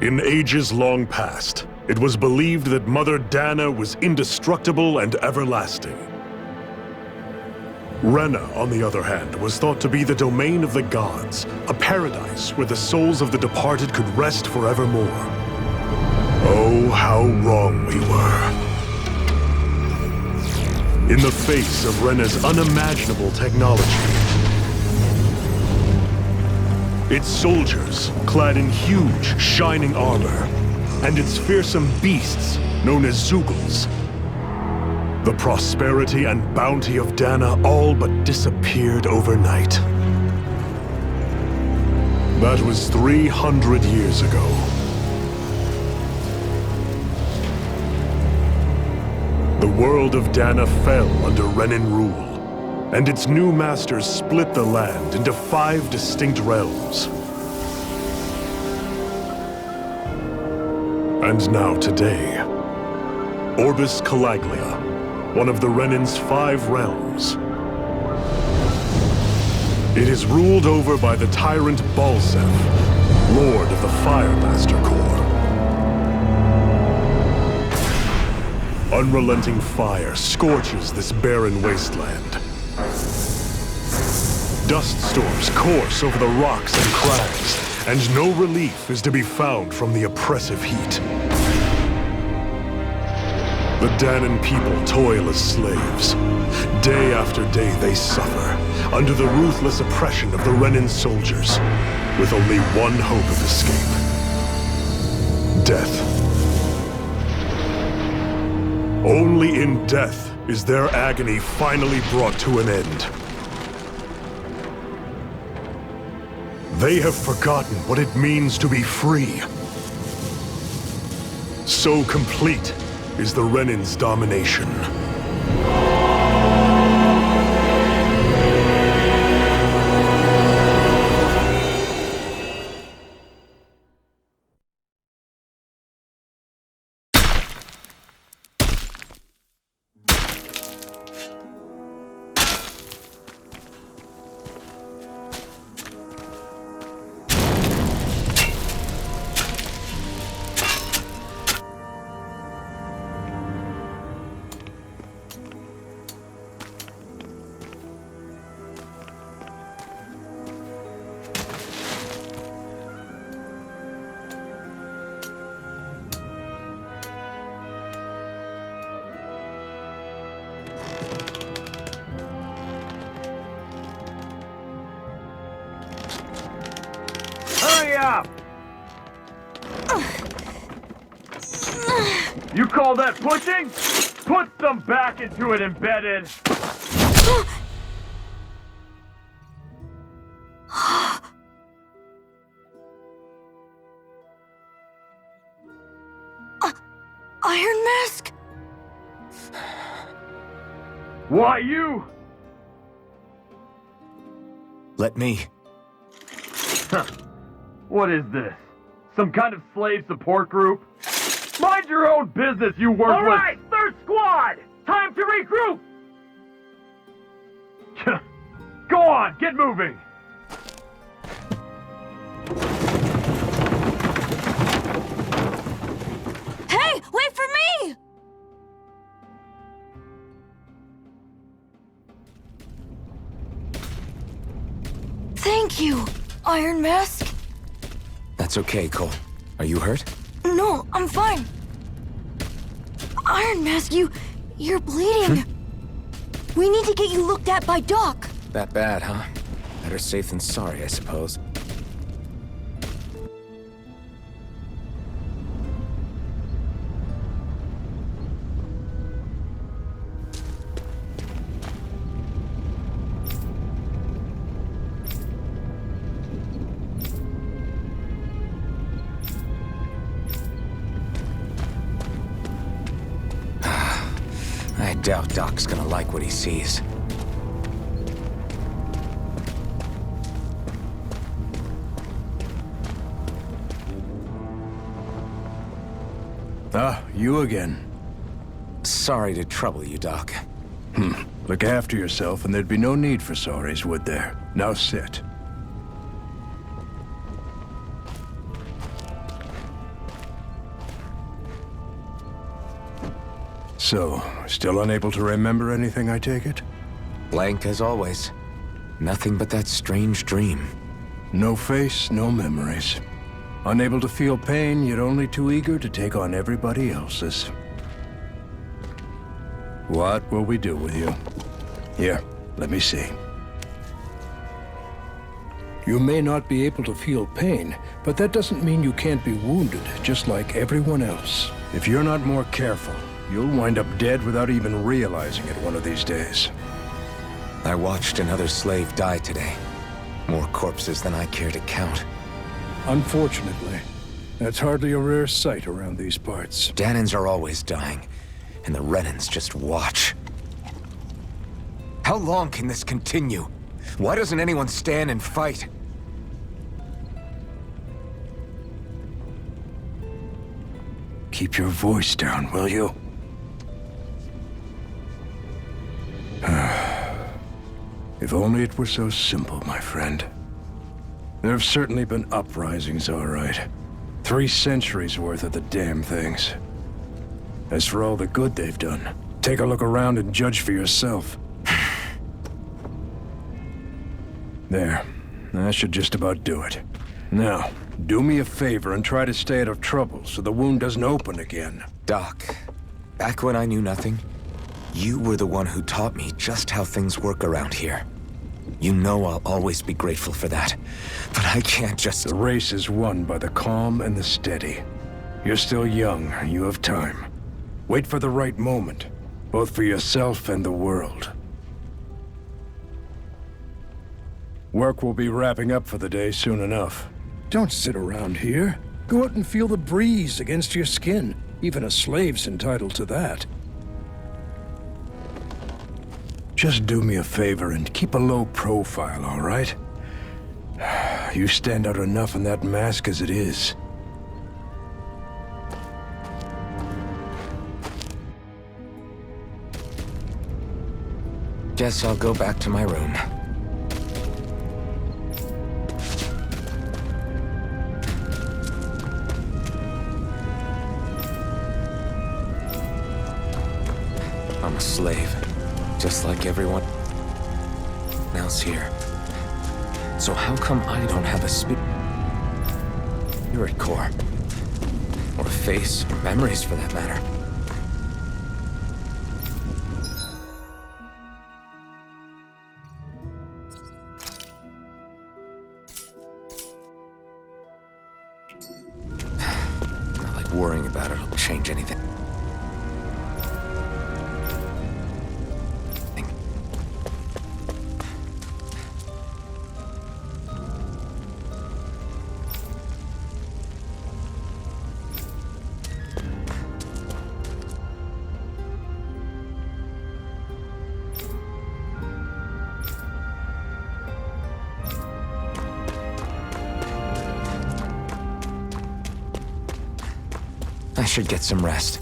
In ages long past, it was believed that Mother Dana was indestructible and everlasting. Rena, on the other hand, was thought to be the domain of the gods, a paradise where the souls of the departed could rest forevermore. Oh, how wrong we were. In the face of Rena's unimaginable technology, its soldiers, clad in huge, shining armor, and its fearsome beasts, known as Zeugles, the prosperity and bounty of Dana all but disappeared overnight. That was 300 years ago. The world of Dana fell under Renan rule, and its new masters split the land into 5 distinct realms. And now today, Orbis Calaglia, one of the Renan's 5 realms. It is ruled over by the tyrant Balsef, Lord of the Firemaster Corps. Unrelenting fire scorches this barren wasteland. Dust storms course over the rocks and crags, and no relief is to be found from the oppressive heat. The Danan people toil as slaves. Day after day they suffer, under the ruthless oppression of the Renan soldiers, with only one hope of escape: death. Only in death is their agony finally brought to an end. They have forgotten what it means to be free. So complete is the Renan's domination. You call that pushing? Put some back into it, embedded! Iron Mask? Why you? Let me. Huh. What is this? Some kind of slave support group? Mind your own business, you worthless— All right, third squad! Time to regroup! Go on, get moving! Hey, wait for me! Thank you, Iron Mask. That's okay, Cole. Are you hurt? No, I'm fine. Iron Mask, you're bleeding. We need to get you looked at by Doc. That bad, huh? Better safe than sorry, I suppose. I doubt Doc's gonna like what he sees. Ah, you again. Sorry to trouble you, Doc. Look after yourself and there'd be no need for sorries, would there? Now sit. So, still unable to remember anything, I take it? Blank as always. Nothing but that strange dream. No face, no memories. Unable to feel pain, yet only too eager to take on everybody else's. What will we do with you? Here, let me see. You may not be able to feel pain, but that doesn't mean you can't be wounded, just like everyone else. If you're not more careful, you'll wind up dead without even realizing it one of these days. I watched another slave die today. More corpses than I care to count. Unfortunately, that's hardly a rare sight around these parts. Danans are always dying, and the Renans just watch. How long can this continue? Why doesn't anyone stand and fight? Keep your voice down, will you? If only it were so simple, my friend. There have certainly been uprisings, all right. 3 centuries worth of the damn things. As for all the good they've done, take a look around and judge for yourself. There. That should just about do it. Now, do me a favor and try to stay out of trouble so the wound doesn't open again. Doc, back when I knew nothing, you were the one who taught me just how things work around here. You know I'll always be grateful for that, but I can't just... The race is won by the calm and the steady. You're still young, you have time. Wait for the right moment, both for yourself and the world. Work will be wrapping up for the day soon enough. Don't sit around here. Go out and feel the breeze against your skin. Even a slave's entitled to that. Just do me a favor and keep a low profile, all right? You stand out enough in that mask as it is. Guess I'll go back to my room. I'm a slave, just like everyone else here. So how come I don't have a spirit core? Or a face, or memories for that matter? Not like worrying about it'll change anything. I should get some rest.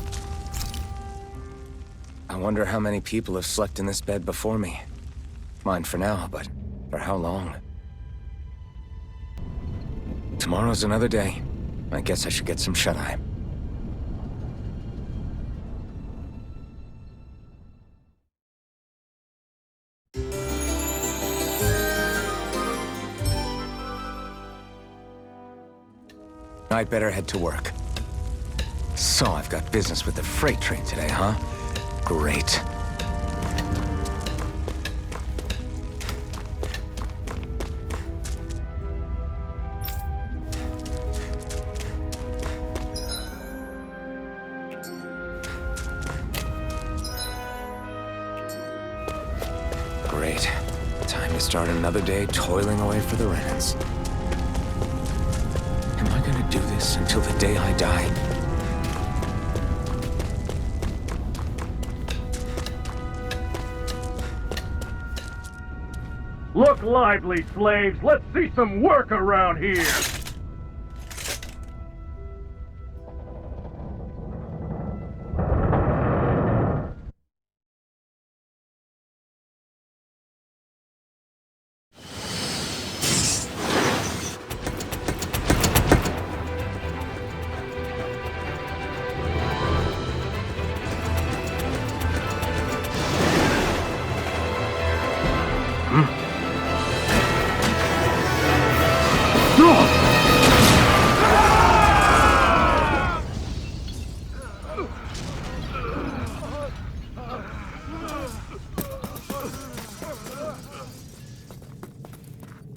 I wonder how many people have slept in this bed before me. Mine for now, but for how long? Tomorrow's another day. I guess I should get some shut-eye. I'd better head to work. So I've got business with the freight train today, huh? Great. Great. Time to start another day toiling away for the Renans. Am I gonna do this until the day I die? Look lively, slaves! Let's see some work around here!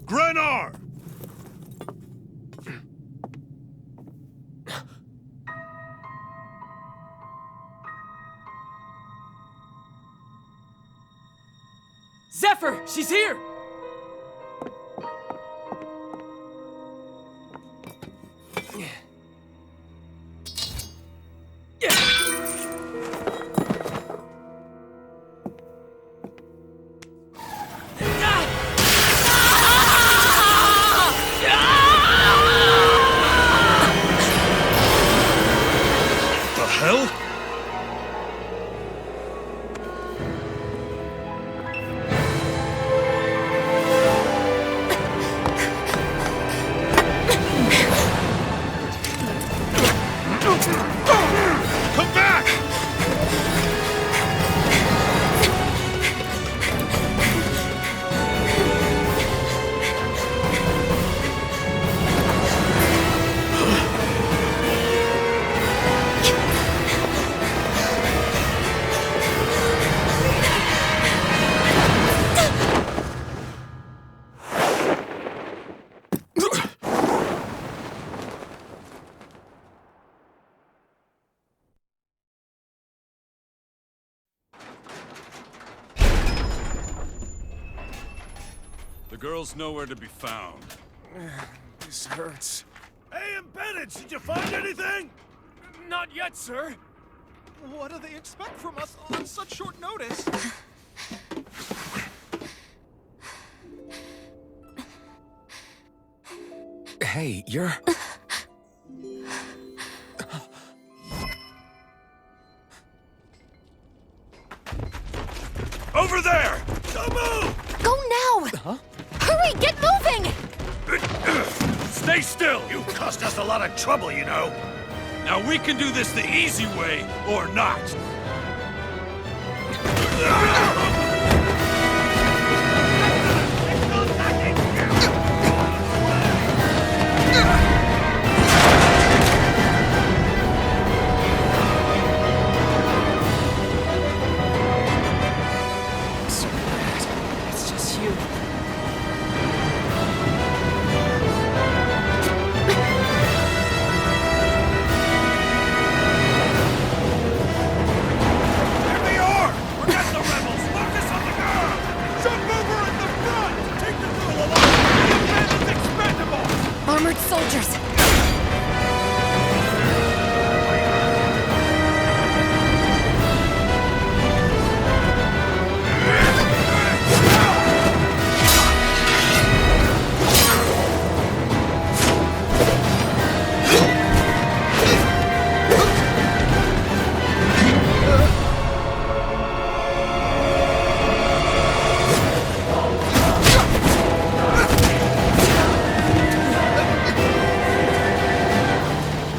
Grenar! Zephyr! She's here! The hell? Come back! The girl's nowhere to be found. This hurts. Hey, Embedded, did you find anything? Not yet, sir! What do they expect from us on such short notice? Hey, you're... Over there! Don't move! Go now! Huh? Hurry, get moving! Stay still! You cost us a lot of trouble, you know. Now we can do this the easy way, or not. So bad. It's just you. Here they are! Forget the rebels! Focus on the girl! Jump over in the front! Take the girl along! The man is expendable! Armored soldiers!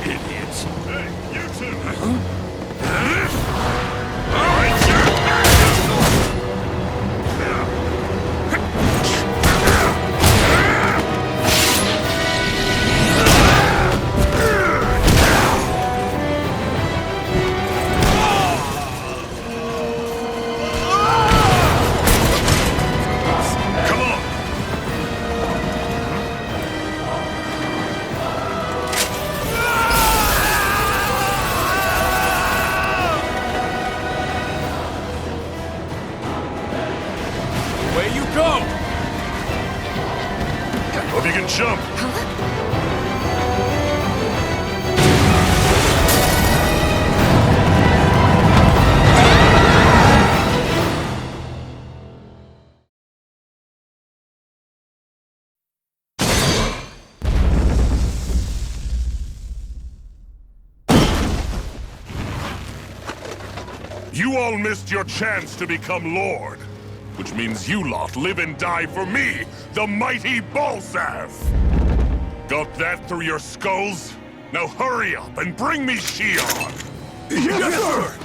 Idiots. Hey, you two! Come on! Away you go! Hope you can jump. You all missed your chance to become Lord. Which means you lot live and die for me, the mighty Balzav! Got that through your skulls? Now hurry up and bring me Shion! Yes, sir!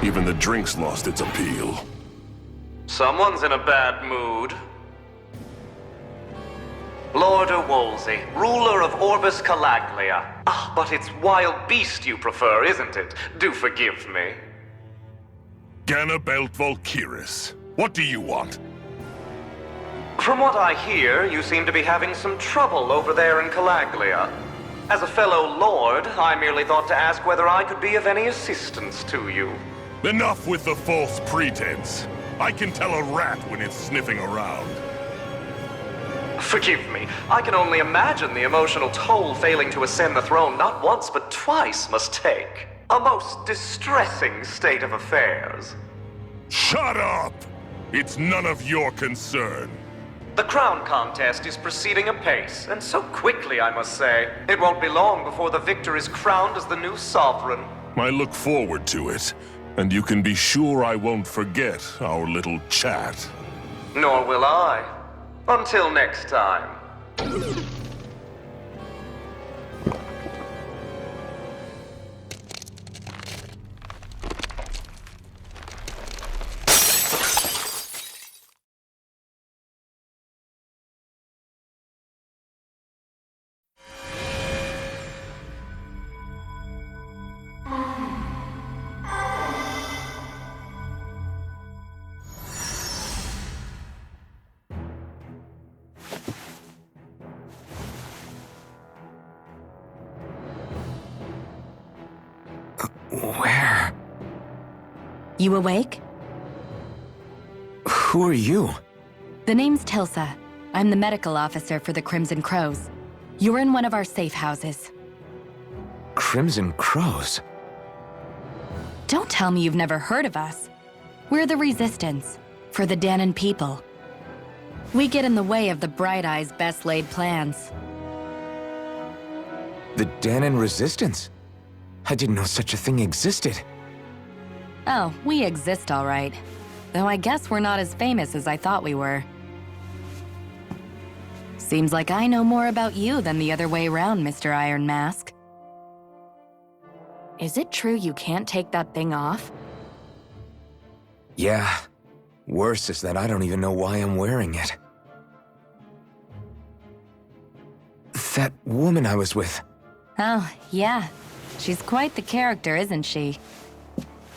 Even the drink's lost its appeal. Someone's in a bad mood. Lord Wolsey, ruler of Orbis Calaglia. Ah, but it's wild beast you prefer, isn't it? Do forgive me. Ganabelt Volkiris. What do you want? From what I hear, you seem to be having some trouble over there in Calaglia. As a fellow lord, I merely thought to ask whether I could be of any assistance to you. Enough with the false pretense. I can tell a rat when it's sniffing around. Forgive me, I can only imagine the emotional toll failing to ascend the throne not once but twice must take. A most distressing state of affairs. Shut up! It's none of your concern. The crown contest is proceeding apace, and so quickly, I must say. It won't be long before the victor is crowned as the new sovereign. I look forward to it, and you can be sure I won't forget our little chat. Nor will I. Until next time. Where? You awake? Who are you? The name's Tilsa. I'm the medical officer for the Crimson Crows. You're in one of our safe houses. Crimson Crows? Don't tell me you've never heard of us. We're the Resistance, for the Danon people. We get in the way of the Bright Eye's best-laid plans. The Danon Resistance? I didn't know such a thing existed. Oh, we exist all right. Though I guess we're not as famous as I thought we were. Seems like I know more about you than the other way around, Mr. Iron Mask. Is it true you can't take that thing off? Yeah. Worse is that I don't even know why I'm wearing it. That woman I was with. Oh, yeah. She's quite the character, isn't she?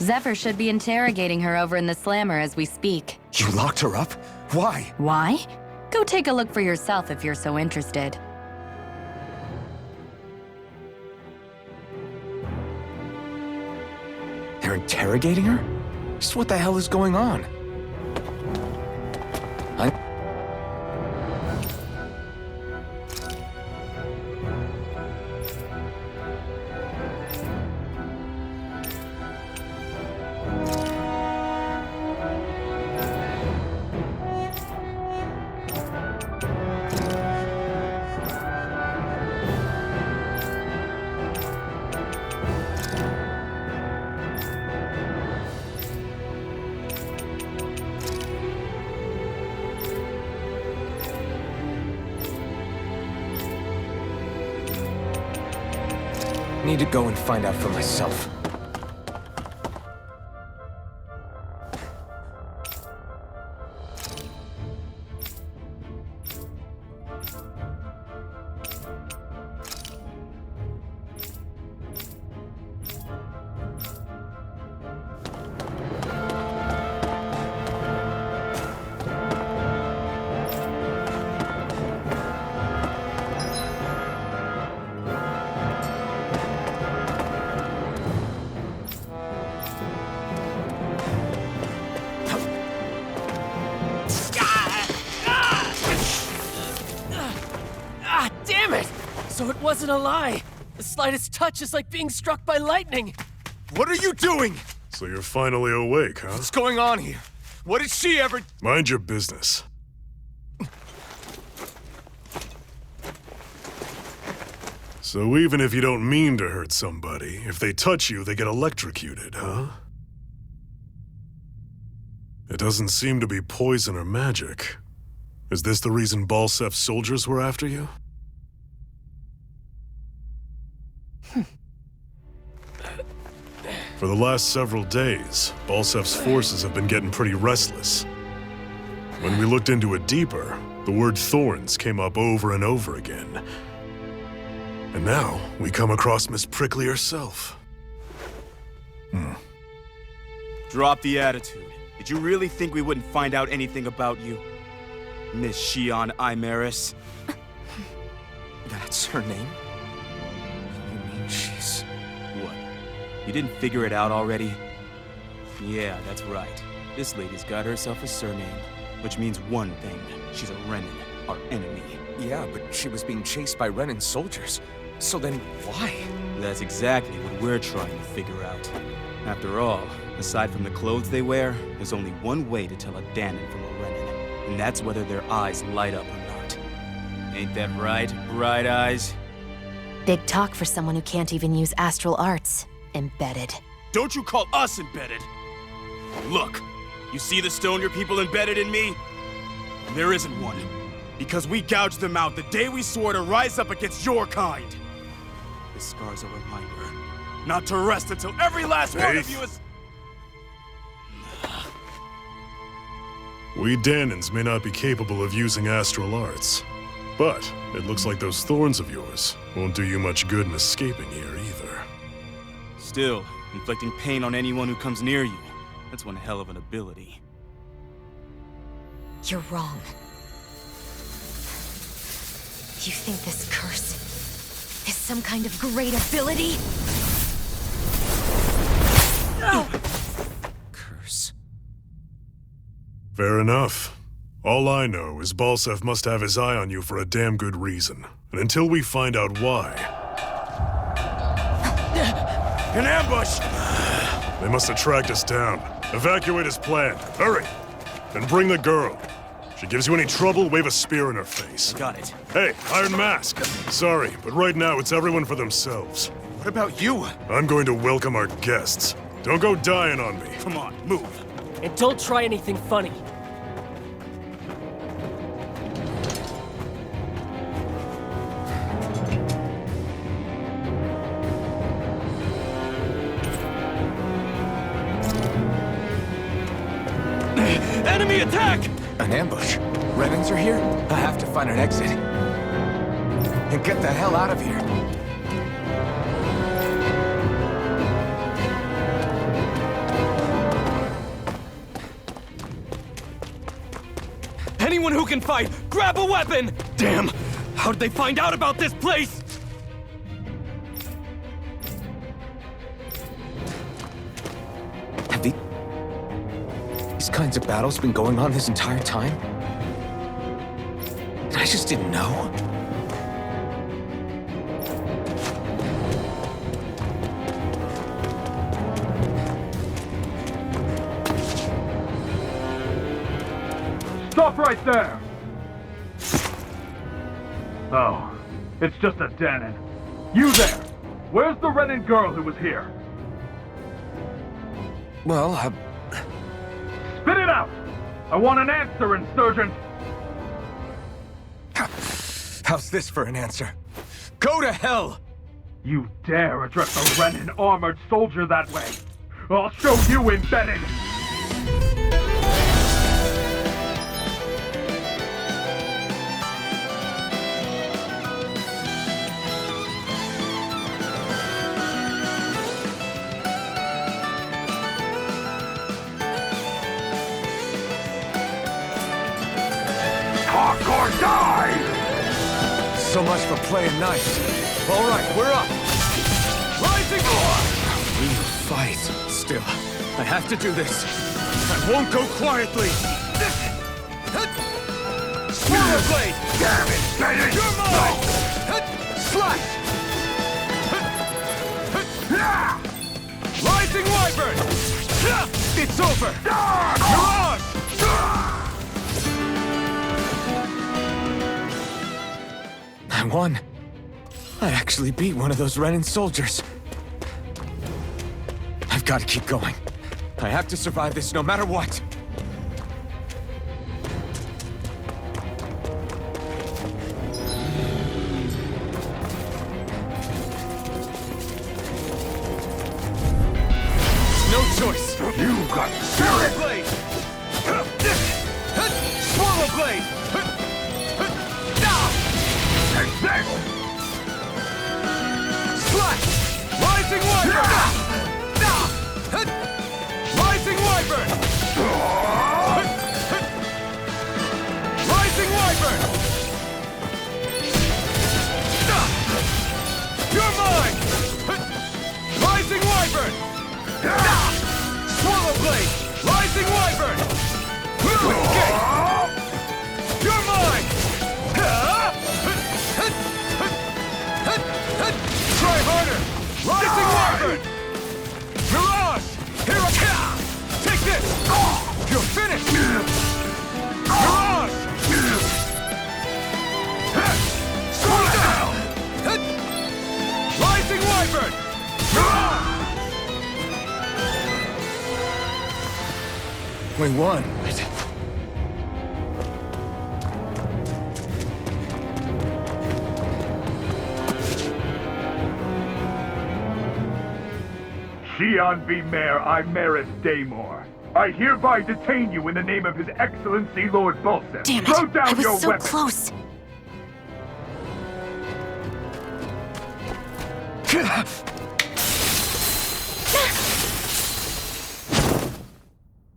Zephyr should be interrogating her over in the Slammer as we speak. You locked her up? Why? Why? Go take a look for yourself if you're so interested. They're interrogating her? Just what the hell is going on? Need to go and find out for myself. So it wasn't a lie. The slightest touch is like being struck by lightning. What are you doing? So you're finally awake, huh? What's going on here? What did she ever... Mind your business. So even if you don't mean to hurt somebody, if they touch you, they get electrocuted, huh? It doesn't seem to be poison or magic. Is this the reason Balsef's soldiers were after you? For the last several days, Balsef's forces have been getting pretty restless. when we looked into it deeper, the word thorns came up over and over again. And now, we come across Miss Prickly herself. Drop the attitude. Did you really think we wouldn't find out anything about you? Miss Shion Imaris? That's her name? You mean she's... What? You didn't figure it out already? Yeah, that's right. This lady's got herself a surname, which means one thing. She's a Renin, our enemy. Yeah, but she was being chased by Renin soldiers. So then, why? That's exactly what we're trying to figure out. After all, aside from the clothes they wear, there's only one way to tell a Danon from a Renin, and that's whether their eyes light up or not. Ain't that right, Bright Eyes? Big talk for someone who can't even use astral arts. Embedded. Don't you call us embedded! Look, you see the stone your people embedded in me? There isn't one. Because we gouged them out the day we swore to rise up against your kind. This scar's a reminder not to rest until every last one of you is... We Danons may not be capable of using astral arts, but it looks like those thorns of yours won't do you much good in escaping here either. Still, inflicting pain on anyone who comes near you. That's one hell of an ability. You're wrong. You think this curse is some kind of great ability? No! Curse. Fair enough. All I know is Balsef must have his eye on you for a damn good reason. And until we find out why... An ambush! They must have tracked us down. Evacuate as planned. Hurry! And bring the girl. If she gives you any trouble, wave a spear in her face. Got it. Hey, Iron Mask! Sorry, but right now it's everyone for themselves. What about you? I'm going to welcome our guests. Don't go dying on me. Come on, move. And don't try anything funny. Enemy attack! An ambush? Renins are here? I have to find an exit. And get the hell out of here. Anyone who can fight, grab a weapon! Damn! How did they find out about this place? Have these kinds of battles been going on this entire time? I just didn't know. Stop right there! Oh, it's just a Danon. You there! Where's the Renin girl who was here? Well, Spit it out! I want an answer, Insurgent! how's this for an answer? Go to hell! You dare address a Renin armored soldier that way? I'll show you embedded! Talk or die! So much for playing nice. All right, we're up. Rising War! We will fight. Still, I have to do this. I won't go quietly! Swirl Blade! Damn it, Danon! You're mine! Slash! Rising Wyvern! It's over! Mirage! I won. I actually beat one of those Renin soldiers. I've got to keep going. I have to survive this no matter what. No choice! You got spirit! Blade! blade! Take this! Slash! Rising Wyvern! Rising Wyvern! Rising Wyvern! You're mine! Rising Wyvern! Swallow Blade! Rising Wyvern! Escape! You're mine! Try harder! Rising Wyvern! Mirage! Here I come! Take this! You're finished! Mirage! Slow down! Rising Wyvern! We won. Shion V. Mayor Imaris Daymore. I hereby detain you in the name of His Excellency Lord Bolson. Damn it! Throw down I was your so weapon. close.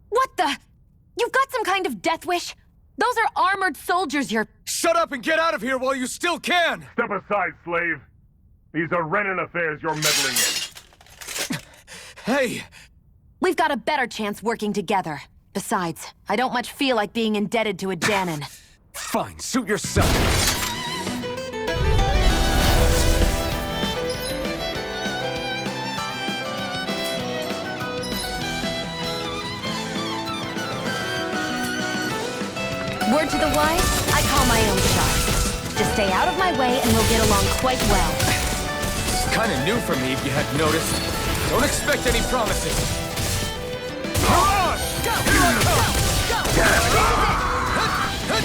What the? You've got some kind of death wish? Those are armored soldiers you're... Shut up and get out of here while you still can! Step aside, slave. These are Renan affairs you're meddling in. Hey! We've got a better chance working together. Besides, I don't much feel like being indebted to a Danon. Fine, suit yourself. Word to the wise, I call my own shot. Just stay out of my way and we'll get along quite well. It's kind of new for me, if you hadn't noticed. Don't expect any promises. Mirage! Go! Here I come! Go!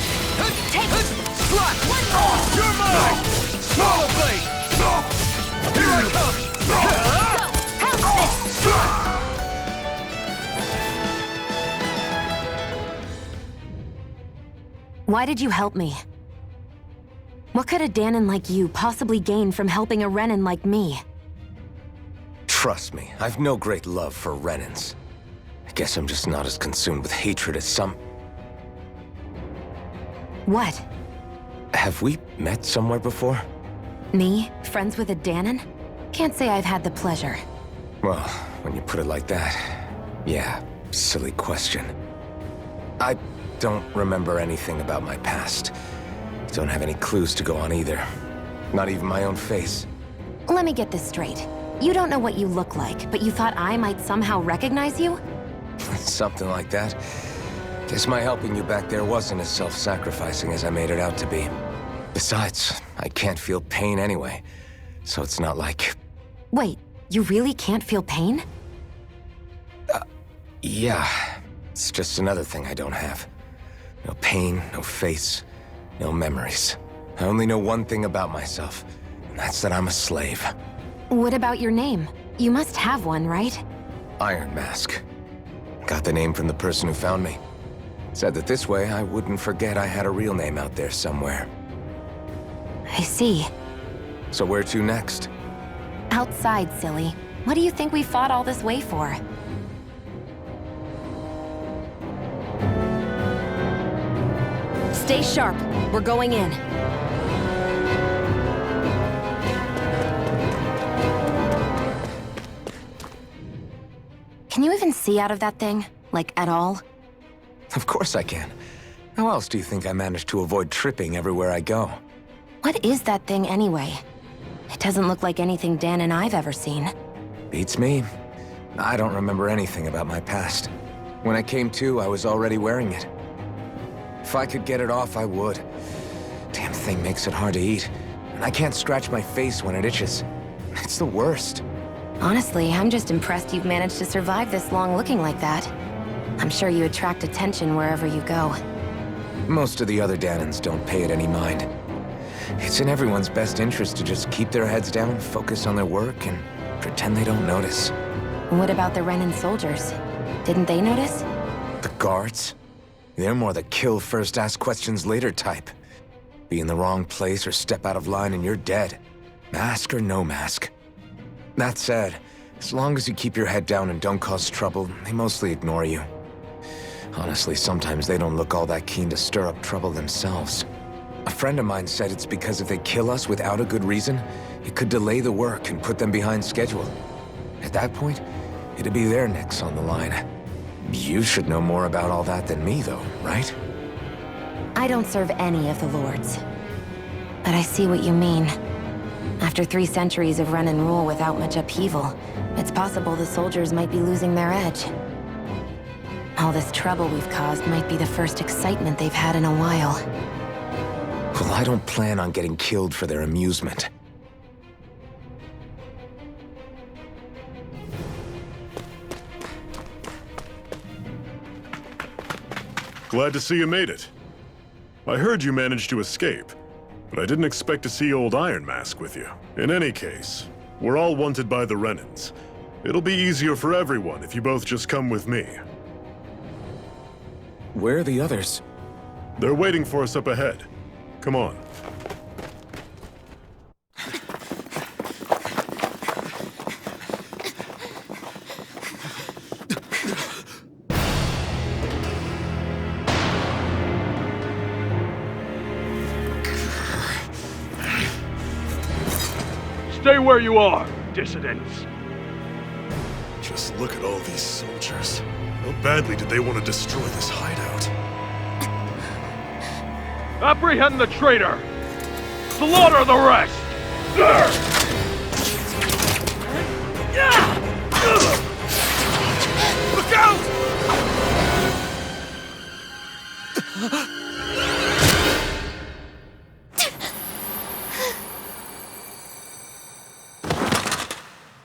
Take it! Slap! One more! You're mine! Swallow Blade! Here I come! Go! Pounce this! Why did you help me? What could a Danon like you possibly gain from helping a Renan like me? Trust me, I've no great love for Renans. I guess I'm just not as consumed with hatred as some... What? Have we met somewhere before? Me? Friends with a Danon? Can't say I've had the pleasure. Well, when you put it like that, yeah, silly question. I don't remember anything about my past. Don't have any clues to go on either. Not even my own face. Let me get this straight. You don't know what you look like, but you thought I might somehow recognize you? Something like that. Guess my helping you back there wasn't as self-sacrificing as I made it out to be. Besides, I can't feel pain anyway, so it's not like... Wait, you really can't feel pain? Yeah. It's just another thing I don't have. No pain, no face, no memories. I only know one thing about myself, and that's that I'm a slave. What about your name? You must have one, right? Iron Mask. Got the name from the person who found me. Said that this way I wouldn't forget I had a real name out there somewhere. I see. So where to next? Outside, silly. What do you think we fought all this way for? Stay sharp. We're going in. Can you even see out of that thing? Like, at all? Of course I can. How else do you think I managed to avoid tripping everywhere I go? What is that thing anyway? It doesn't look like anything Dan and I've ever seen. Beats me. I don't remember anything about my past. When I came to, I was already wearing it. If I could get it off, I would. Damn thing makes it hard to eat. And I can't scratch my face when it itches. It's the worst. Honestly, I'm just impressed you've managed to survive this long looking like that. I'm sure you attract attention wherever you go. Most of the other Danons don't pay it any mind. It's in everyone's best interest to just keep their heads down, focus on their work, and pretend they don't notice. What about the Renan soldiers? Didn't they notice? The guards? They're more the kill first, ask questions later type. Be in the wrong place or step out of line and you're dead. Mask or no mask. That said, as long as you keep your head down and don't cause trouble, they mostly ignore you. Honestly, sometimes they don't look all that keen to stir up trouble themselves. A friend of mine said it's because if they kill us without a good reason, it could delay the work and put them behind schedule. At that point, it'd be their necks on the line. You should know more about all that than me, though, right? I don't serve any of the lords. But I see what you mean. After 3 centuries of run and rule without much upheaval, it's possible the soldiers might be losing their edge. All this trouble we've caused might be the first excitement they've had in a while. Well, I don't plan on getting killed for their amusement. Glad to see you made it. I heard you managed to escape, but I didn't expect to see old Iron Mask with you. In any case, we're all wanted by the Renans. It'll be easier for everyone if you both just come with me. Where are the others? They're waiting for us up ahead. Come on. Stay where you are, dissidents. Just look at all these soldiers. How badly did they want to destroy this hideout? Apprehend the traitor! Slaughter the rest! Look out!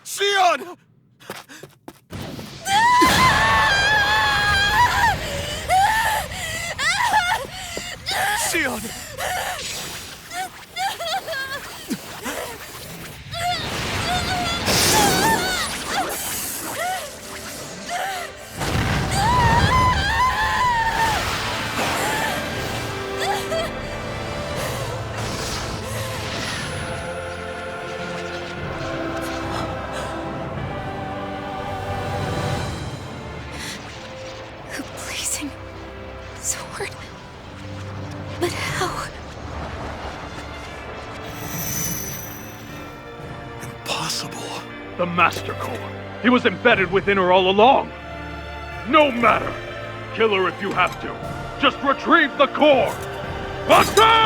Sion! Sion! Blazing sword. But how? Impossible. The Master Core. He was embedded within her all along. No matter. Kill her if you have to. Just retrieve the core. Attack!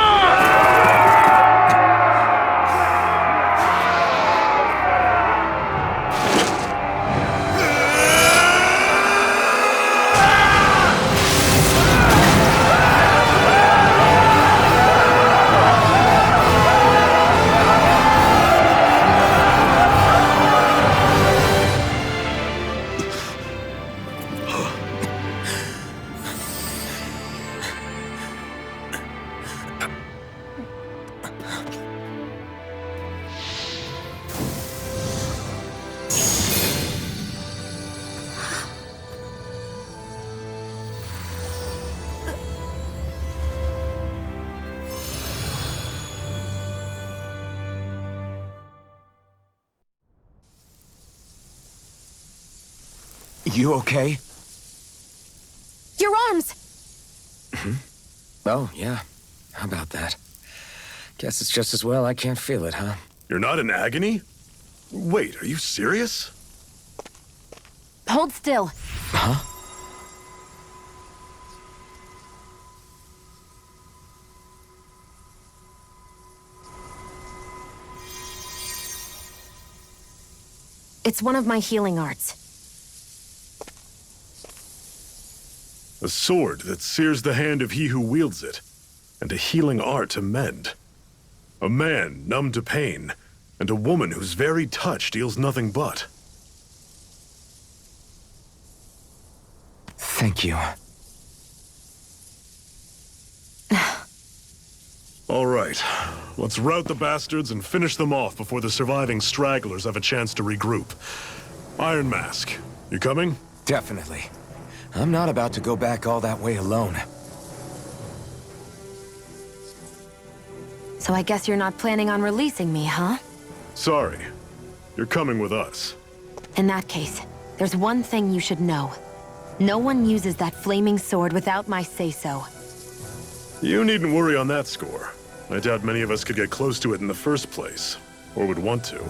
You okay? Your arms! Oh, yeah. How about that? Guess it's just as well I can't feel it, huh? You're not in agony? Wait, are you serious? Hold still. Huh? It's one of my healing arts. A sword that sears the hand of he who wields it, and a healing art to mend. A man numb to pain, and a woman whose very touch deals nothing but. Thank you. All right, let's rout the bastards and finish them off before the surviving stragglers have a chance to regroup. Iron Mask, you coming? Definitely. I'm not about to go back all that way alone. So I guess you're not planning on releasing me, huh? Sorry. You're coming with us. In that case, there's one thing you should know. No one uses that flaming sword without my say-so. You needn't worry on that score. I doubt many of us could get close to it in the first place, or would want to.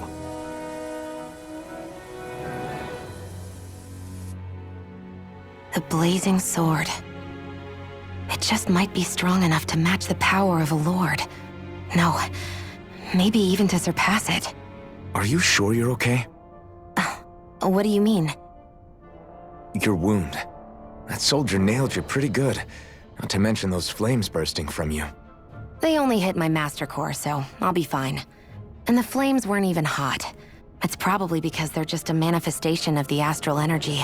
The blazing sword. It just might be strong enough to match the power of a lord. No, maybe even to surpass it. Are you sure you're okay? What do you mean? Your wound. That soldier nailed you pretty good. Not to mention those flames bursting from you. They only hit my master core, so I'll be fine. And the flames weren't even hot. It's probably because they're just a manifestation of the astral energy.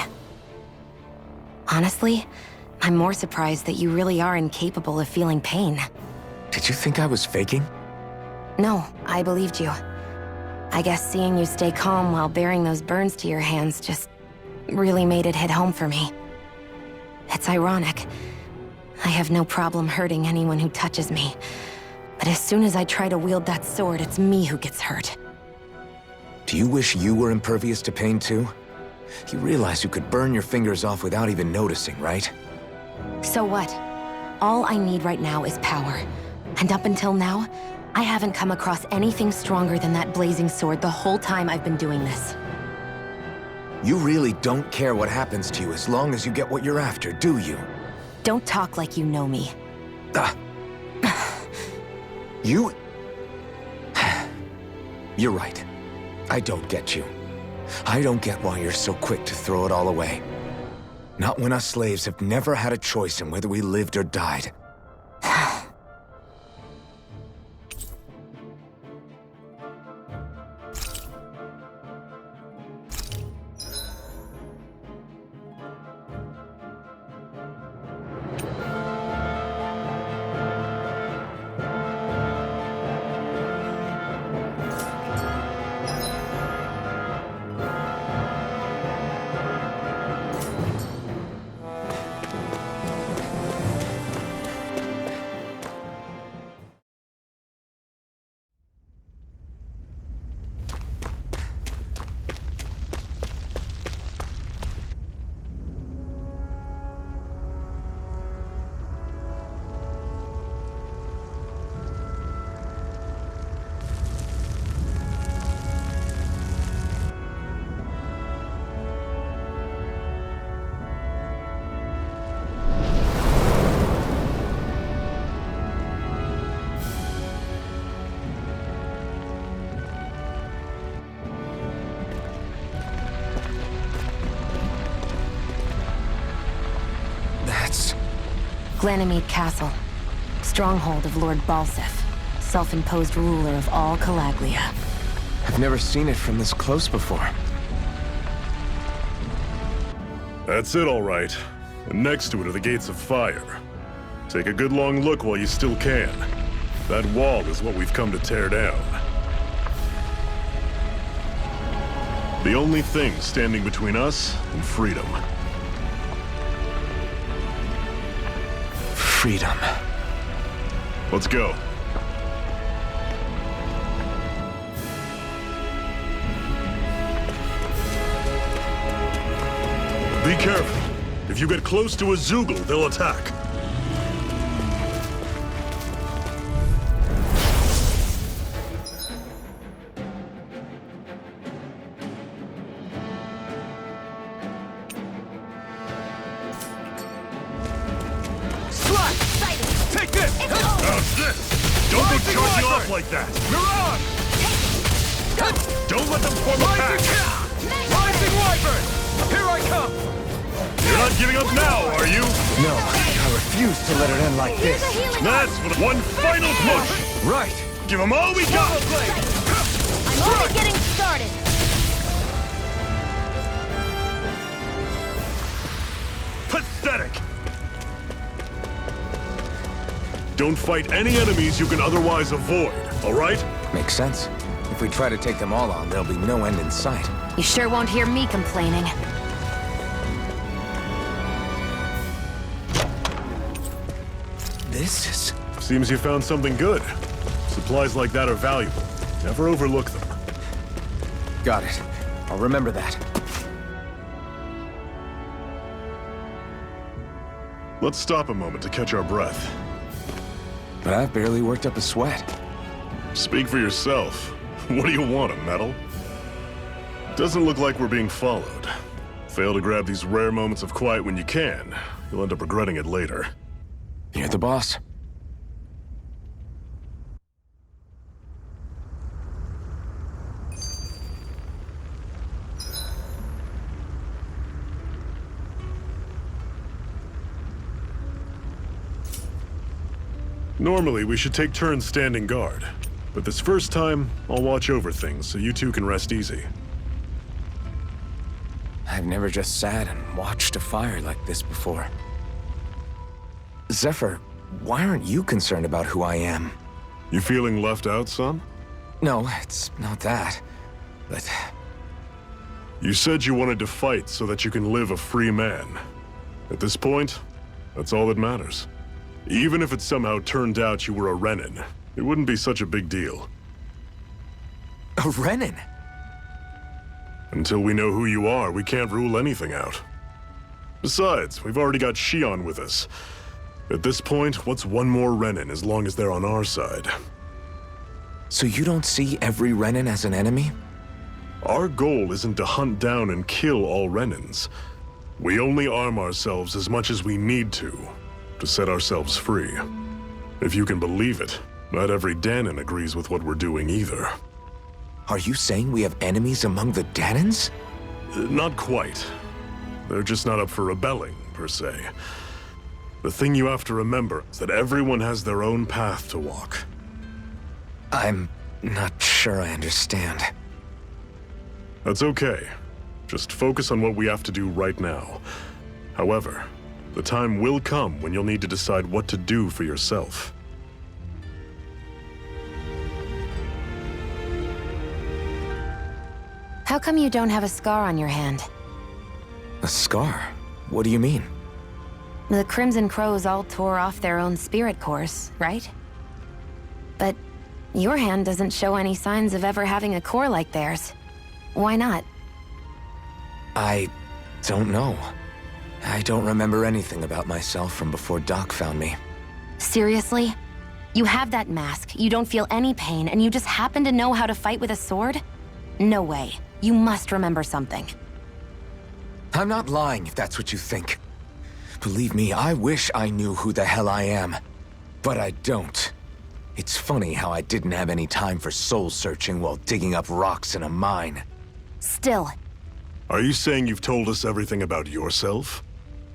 Honestly, I'm more surprised that you really are incapable of feeling pain. Did you think I was faking? No, I believed you. I guess seeing you stay calm while bearing those burns to your hands just really made it hit home for me. It's ironic. I have no problem hurting anyone who touches me. But as soon as I try to wield that sword, it's me who gets hurt. Do you wish you were impervious to pain too? You realize you could burn your fingers off without even noticing, right? So what? All I need right now is power. And up until now, I haven't come across anything stronger than that blazing sword the whole time I've been doing this. You really don't care what happens to you as long as you get what you're after, do you? Don't talk like you know me. You... You're right. I don't get you. I don't get why you're so quick to throw it all away. Not when us slaves have never had a choice in whether we lived or died. Ganymede Castle, stronghold of Lord Balsef, self-imposed ruler of all Calaglia. I've never seen it from this close before. That's it, all right. And next to it are the gates of fire. Take a good long look while you still can. That wall is what we've come to tear down. The only thing standing between us and freedom. Freedom. Let's go. Be careful. If you get close to a Zoogle, they'll attack. Take this! How's this? Don't they charge you off like that! You're on! Don't let them form a pack! Rising Wyvern! Here I come! You're not giving up now, are you? No, I refuse to let it end like this. That's what one final push! Right! Give them all we got! I'm only getting started! Pathetic! Don't fight any enemies you can otherwise avoid, all right? Makes sense. If we try to take them all on, there'll be no end in sight. You sure won't hear me complaining. This is... Seems you found something good. Supplies like that are valuable. Never overlook them. Got it. I'll remember that. Let's stop a moment to catch our breath. But I've barely worked up a sweat. Speak for yourself. What do you want, a medal? Doesn't look like we're being followed. Fail to grab these rare moments of quiet when you can. You'll end up regretting it later. You're the boss. Normally, we should take turns standing guard. But this first time, I'll watch over things so you two can rest easy. I've never just sat and watched a fire like this before. Zephyr, why aren't you concerned about who I am? You feeling left out, son? No, it's not that. But You said you wanted to fight so that you can live a free man. At this point, that's all that matters. Even if it somehow turned out you were a Renin, it wouldn't be such a big deal. a Renin? Until we know who you are, we can't rule anything out. Besides, we've already got Shion with us. At this point, what's one more Renin as long as they're on our side? So you don't see every Renin as an enemy? Our goal isn't to hunt down and kill all Renins. We only arm ourselves as much as we need to set ourselves free. If you can believe it, not every Danon agrees with what we're doing either. Are you saying we have enemies among the Danons? Not quite. They're just not up for rebelling, per se. The thing you have to remember is that everyone has their own path to walk. I'm not sure I understand. That's okay. Just focus on what we have to do right now. However, the time will come when you'll need to decide what to do for yourself. How come you don't have a scar on your hand? A scar? What do you mean? The Crimson Crows all tore off their own spirit cores, right? But your hand doesn't show any signs of ever having a core like theirs. Why not? I don't know. I don't remember anything about myself from before Doc found me. Seriously? You have that mask, you don't feel any pain, and you just happen to know how to fight with a sword? No way. You must remember something. I'm not lying if that's what you think. Believe me, I wish I knew who the hell I am. But I don't. It's funny how I didn't have any time for soul searching while digging up rocks in a mine. Still. Are you saying you've told us everything about yourself?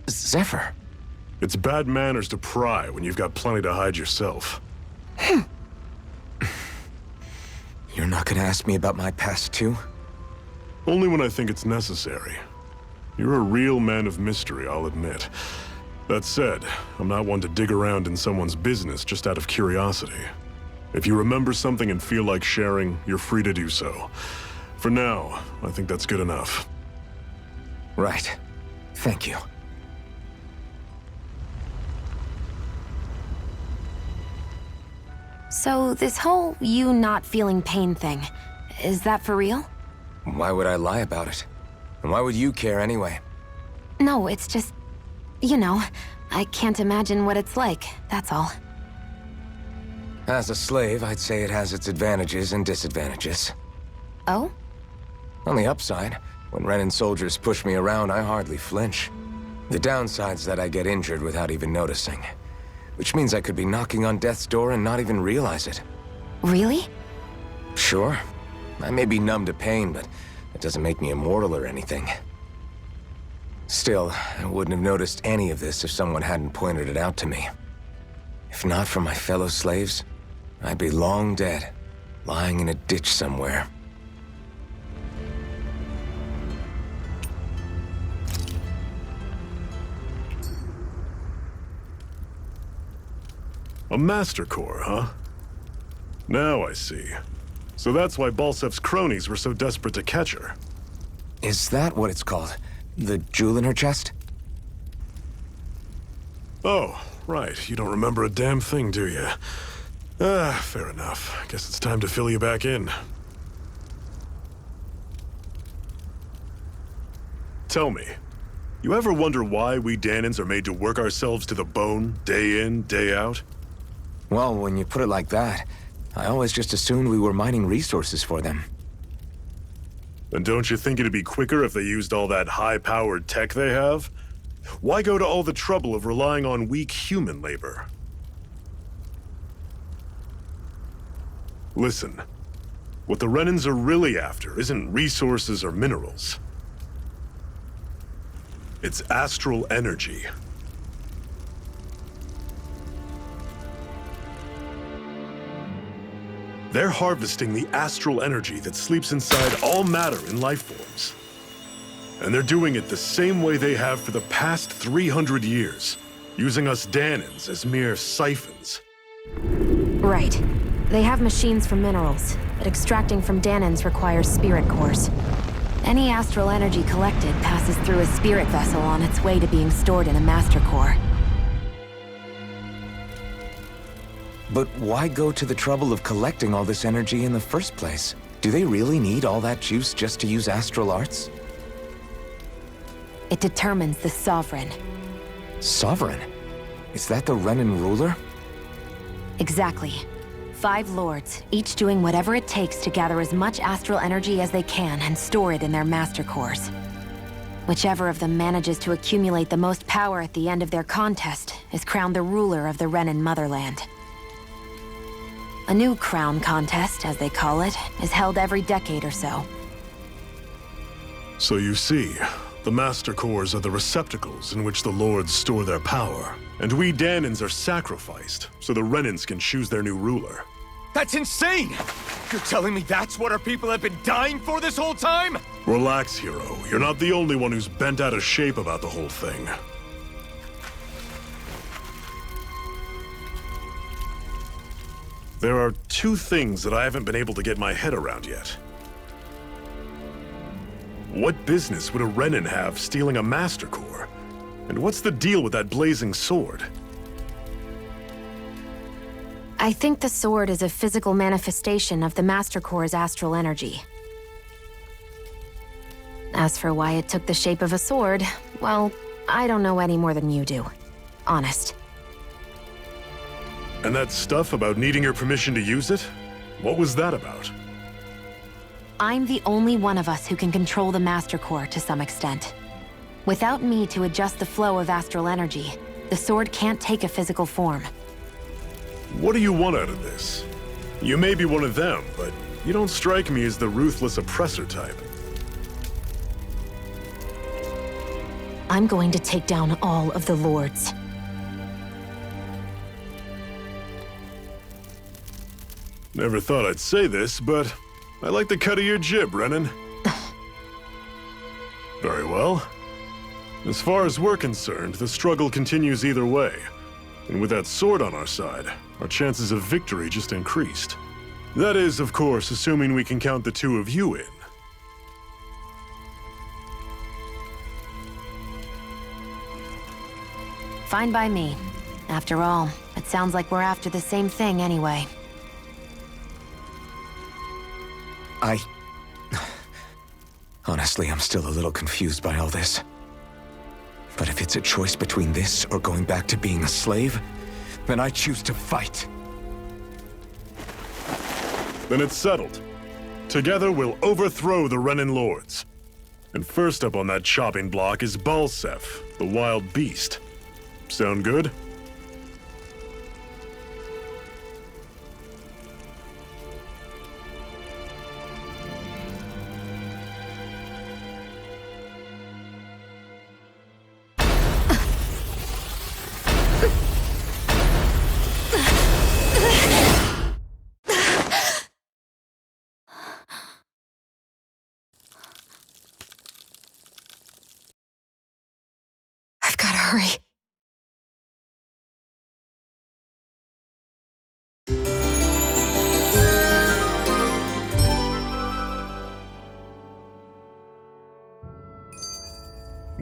Zephyr. It's bad manners to pry when you've got plenty to hide yourself. You're not gonna ask me about my past too? Only when I think it's necessary. You're a real man of mystery, I'll admit. That said, I'm not one to dig around in someone's business just out of curiosity. If you remember something and feel like sharing, you're free to do so. For now, I think that's good enough. Right. Thank you. So this whole you not feeling pain thing, is that for real? Why would I lie about it? And why would you care anyway? No, it's just, you know, I can't imagine what it's like, that's all. As a slave, I'd say it has its advantages and disadvantages. Oh? On the upside, when Renin soldiers push me around, I hardly flinch. The downside's that I get injured without even noticing. Which means I could be knocking on death's door and not even realize it. Really? Sure. I may be numb to pain, but it doesn't make me immortal or anything. Still, I wouldn't have noticed any of this if someone hadn't pointed it out to me. If not for my fellow slaves, I'd be long dead, lying in a ditch somewhere. A Master Core, huh? Now I see. So that's why Balsef's cronies were so desperate to catch her. Is that what it's called? The jewel in her chest? Oh, right. You don't remember a damn thing, do you? Fair enough. Guess it's time to fill you back in. Tell me, you ever wonder why we Danans are made to work ourselves to the bone, day in, day out? Well, when you put it like that, I always just assumed we were mining resources for them. And don't you think it'd be quicker if they used all that high-powered tech they have? Why go to all the trouble of relying on weak human labor? Listen, what the Renans are really after isn't resources or minerals. It's astral energy. They're harvesting the astral energy that sleeps inside all matter in life forms. And they're doing it the same way they have for the past 300 years, using us Danans as mere siphons. Right. They have machines for minerals, but extracting from Danans requires spirit cores. Any astral energy collected passes through a spirit vessel on its way to being stored in a master core. But why go to the trouble of collecting all this energy in the first place? Do they really need all that juice just to use astral arts? It determines the Sovereign. Sovereign? Is that the Renan ruler? Exactly. 5 lords, each doing whatever it takes to gather as much astral energy as they can and store it in their master cores. Whichever of them manages to accumulate the most power at the end of their contest is crowned the ruler of the Renan motherland. A new crown contest, as they call it, is held every decade or so. So you see, the master cores are the receptacles in which the lords store their power. And we Danans are sacrificed, so the Renans can choose their new ruler. That's insane! You're telling me that's what our people have been dying for this whole time? Relax, hero. You're not the only one who's bent out of shape about the whole thing. There are 2 things that I haven't been able to get my head around yet. What business would a Renan have stealing a master core? And what's the deal with that blazing sword? I think the sword is a physical manifestation of the master core's astral energy. As for why it took the shape of a sword, well, I don't know any more than you do. Honest. And that stuff about needing your permission to use it? What was that about? I'm the only one of us who can control the master core to some extent. Without me to adjust the flow of astral energy, the sword can't take a physical form. What do you want out of this? You may be one of them, but you don't strike me as the ruthless oppressor type. I'm going to take down all of the lords. Never thought I'd say this, but I like the cut of your jib, Renan. Very well. As far as we're concerned, the struggle continues either way. And with that sword on our side, our chances of victory just increased. That is, of course, assuming we can count the 2 of you in. Fine by me. After all, it sounds like we're after the same thing anyway. Honestly, I'm still a little confused by all this. But if it's a choice between this or going back to being a slave, then I choose to fight. Then it's settled. Together, we'll overthrow the Renan lords. And first up on that chopping block is Balsef, the wild beast. Sound good? I've got to hurry.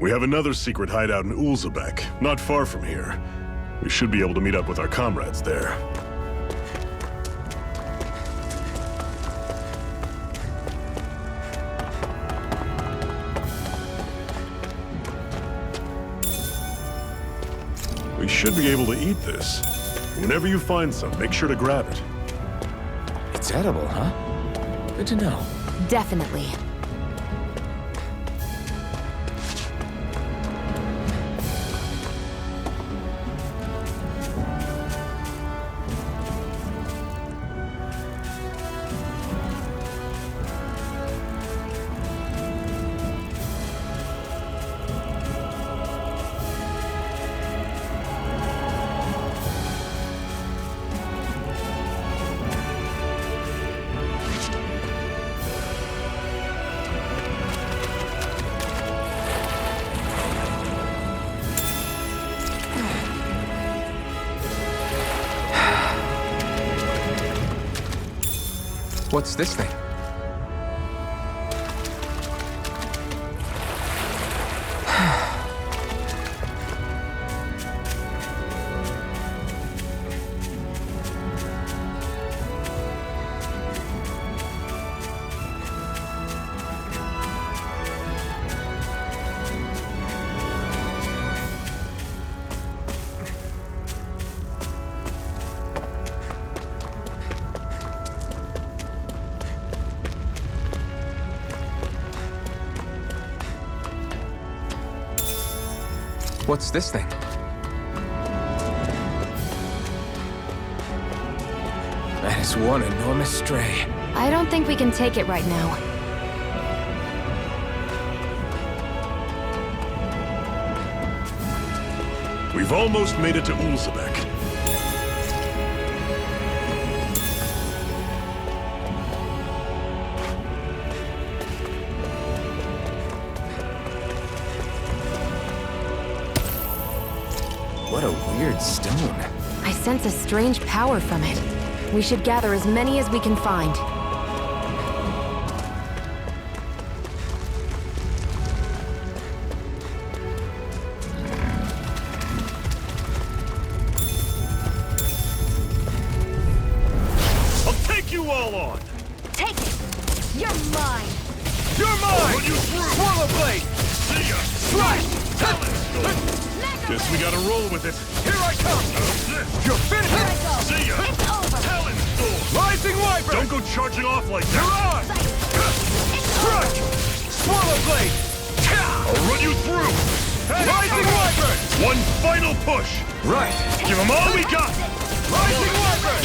We have another secret hideout in Ulzebek, not far from here. We should be able to meet up with our comrades there. should be able to eat this. Whenever you find some, make sure to grab it. It's edible, huh? Good to know. Definitely. What's this thing? What's this thing? That is one enormous stray. I don't think we can take it right now. We've almost made it to Ulzebek. What a weird stone. I sense a strange power from it. We should gather as many as we can find. I'll take you all on! Take it! You're mine! You're mine! Run you through! Swallow blade! See ya! Slash! Guess we gotta roll with it. Here I come! You're finished! Here I go! See ya! It's over! Talon Storm! Rising Wyvern! Don't go charging off like that! You're on! Crush! Swallow blade! I'll run you through! Rising Wyvern! One final push! Right. Give them all we got! Rising Wyvern!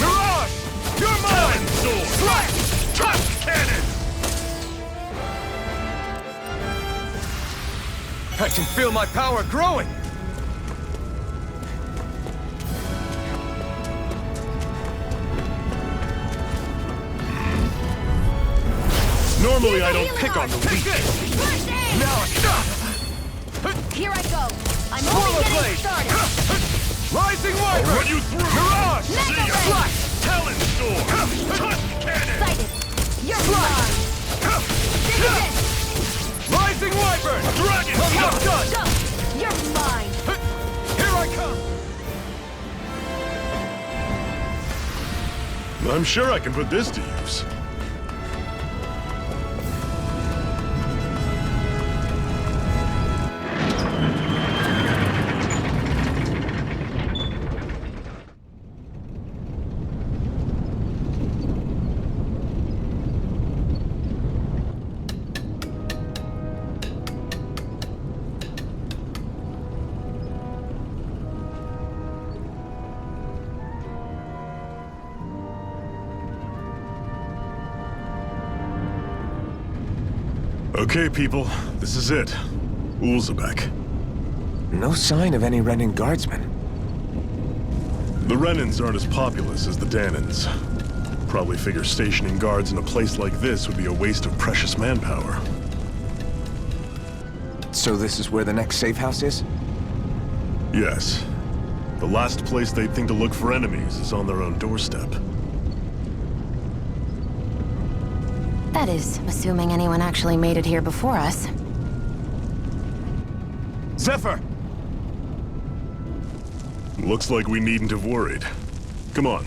Mirage! You're Talon mine! Storm! Slash! Tusk Cannon! I can feel my power growing! Normally I don't pick on the weak. Now stop! Here I go! I'm Swallow only getting blade! started! Rising I'll Wyvern! run you through! Mirage! See ya! Mega Slash! Talon Storm! Tusk Cannon! Excited! You're mine! This is it! Rising Wyvern! Dragon I'm not Jump! done! Jump! You're mine! Here I come! I'm sure I can put this to use. Okay, people, this is it. Ulzebek. No sign of any Renin guardsmen. The Renins aren't as populous as the Danins. Probably figure stationing guards in a place like this would be a waste of precious manpower. So this is where the next safe house is? Yes. The last place they'd think to look for enemies is on their own doorstep. That is, assuming anyone actually made it here before us. Zephyr! Looks like we needn't have worried. Come on,